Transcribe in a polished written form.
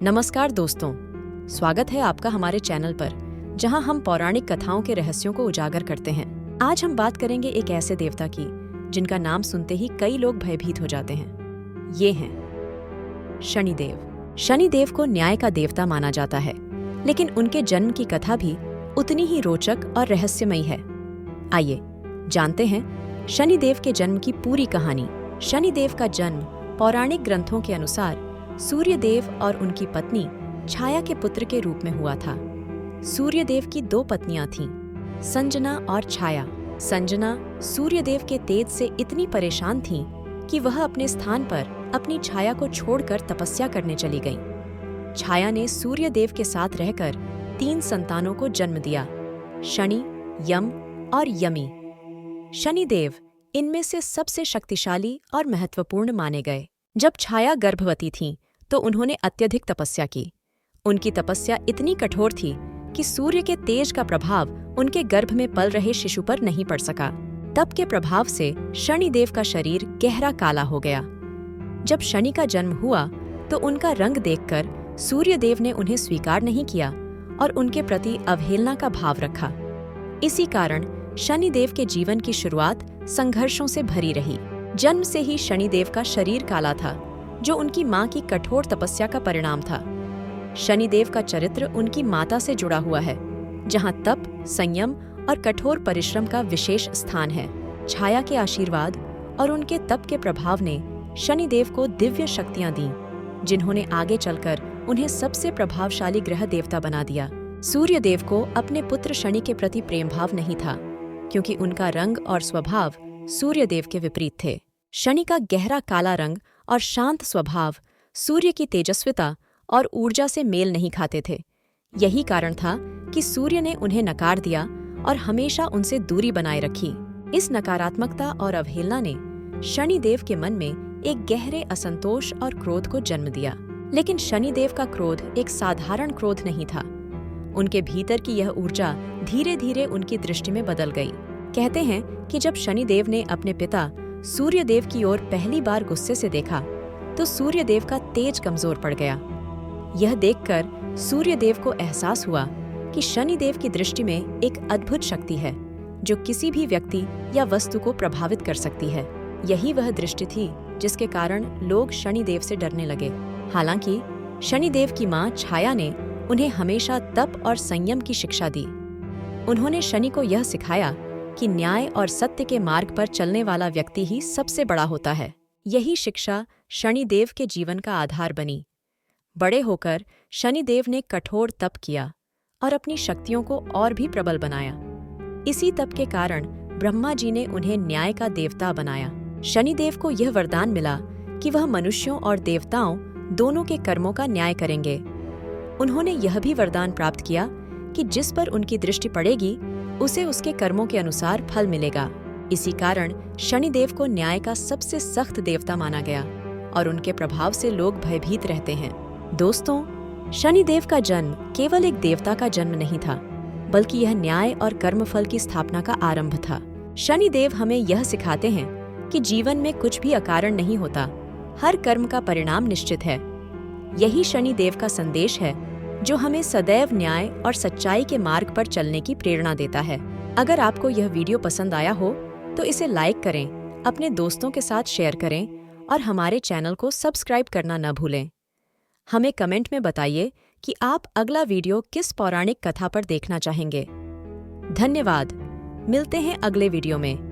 नमस्कार दोस्तों, स्वागत है आपका हमारे चैनल पर, जहां हम पौराणिक कथाओं के रहस्यों को उजागर करते हैं। आज हम बात करेंगे एक ऐसे देवता की जिनका नाम सुनते ही कई लोग भयभीत हो जाते हैं। ये हैं शनिदेव। शनिदेव को न्याय का देवता माना जाता है, लेकिन उनके जन्म की कथा भी उतनी ही रोचक और रहस्यमयी है। आइए जानते हैं शनिदेव के जन्म की पूरी कहानी। शनिदेव का जन्म पौराणिक ग्रंथों के अनुसार सूर्यदेव और उनकी पत्नी छाया के पुत्र के रूप में हुआ था। सूर्यदेव की दो पत्नियां थीं, संजना और छाया। संजना सूर्यदेव के तेज से इतनी परेशान थीं कि वह अपने स्थान पर अपनी छाया को छोड़कर तपस्या करने चली गईं। छाया ने सूर्यदेव के साथ रहकर 3 संतानों को जन्म दिया, शनि, यम और यमी। शनिदेव इनमें से सबसे शक्तिशाली और महत्वपूर्ण माने गए। जब छाया गर्भवती थीं, तो उन्होंने अत्यधिक तपस्या की। उनकी तपस्या इतनी कठोर थी कि सूर्य के तेज का प्रभाव उनके गर्भ में पल रहे शिशु पर नहीं पड़ सका। तप के प्रभाव से शनिदेव का शरीर गहरा काला हो गया। जब शनि का जन्म हुआ तो उनका रंग देखकर सूर्यदेव ने उन्हें स्वीकार नहीं किया और उनके प्रति अवहेलना का भाव रखा। इसी कारण शनिदेव के जीवन की शुरुआत संघर्षों से भरी रही। जन्म से ही शनिदेव का शरीर काला था, जो उनकी मां की कठोर तपस्या का परिणाम था। शनिदेव का चरित्र उनकी माता से जुड़ा हुआ है, जहां तप, संयम और कठोर परिश्रम का विशेष स्थान है। छाया के आशीर्वाद और उनके तप के प्रभाव ने शनिदेव को दिव्य शक्तियां दीं, जिन्होंने आगे चलकर उन्हें सबसे प्रभावशाली ग्रह देवता बना दिया। सूर्यदेव को अपने पुत्र शनि के प्रति प्रेम भाव नहीं था, क्योंकि उनका रंग और स्वभाव सूर्यदेव के विपरीत थे। शनि का गहरा काला रंग और शांत स्वभाव सूर्य की तेजस्विता और ऊर्जा से मेल नहीं खाते थे। यही कारण था कि सूर्य ने उन्हें नकार दिया और हमेशा उनसे दूरी बनाए रखी। इस नकारात्मकता और अवहेलना ने शनिदेव के मन में एक गहरे असंतोष और क्रोध को जन्म दिया। लेकिन शनिदेव का क्रोध एक साधारण क्रोध नहीं था। उनके भीतर की यह ऊर्जा धीरे धीरे उनकी दृष्टि में बदल गई। कहते हैं कि जब शनिदेव ने अपने पिता सूर्यदेव की ओर पहली बार गुस्से से देखा, तो सूर्यदेव का तेज कमजोर पड़ गया। यह देखकर सूर्यदेव को एहसास हुआ कि शनिदेव की दृष्टि में एक अद्भुत शक्ति है, जो किसी भी व्यक्ति या वस्तु को प्रभावित कर सकती है। यही वह दृष्टि थी जिसके कारण लोग शनिदेव से डरने लगे। हालांकि शनिदेव की मां छाया ने उन्हें हमेशा तप और संयम की शिक्षा दी। उन्होंने शनि को यह सिखाया कि न्याय और सत्य के मार्ग पर चलने वाला व्यक्ति ही सबसे बड़ा होता है। यही शिक्षा शनिदेव के जीवन का आधार बनी। बड़े होकर शनिदेव ने कठोर तप किया और अपनी शक्तियों को और भी प्रबल बनाया। इसी तप के कारण ब्रह्मा जी ने उन्हें न्याय का देवता बनाया। शनिदेव को यह वरदान मिला कि वह मनुष्यों और देवताओं दोनों के कर्मों का न्याय करेंगे। उन्होंने यह भी वरदान प्राप्त किया कि जिस पर उनकी दृष्टि पड़ेगी, उसे उसके कर्मों के अनुसार फल मिलेगा। इसी कारण शनिदेव को न्याय का सबसे सख्त देवता माना गया और उनके प्रभाव से लोग भयभीत रहते हैं। दोस्तों, शनिदेव का जन्म केवल एक देवता का जन्म नहीं था, बल्कि यह न्याय और कर्मफल की स्थापना का आरंभ था। शनिदेव हमें यह सिखाते हैं कि जीवन में कुछ भी अकारण नहीं होता, हर कर्म का परिणाम निश्चित है। यही शनिदेव का संदेश है, जो हमें सदैव न्याय और सच्चाई के मार्ग पर चलने की प्रेरणा देता है। अगर आपको यह वीडियो पसंद आया हो तो इसे लाइक करें, अपने दोस्तों के साथ शेयर करें और हमारे चैनल को सब्सक्राइब करना न भूलें। हमें कमेंट में बताइए कि आप अगला वीडियो किस पौराणिक कथा पर देखना चाहेंगे। धन्यवाद। मिलते हैं अगले वीडियो में।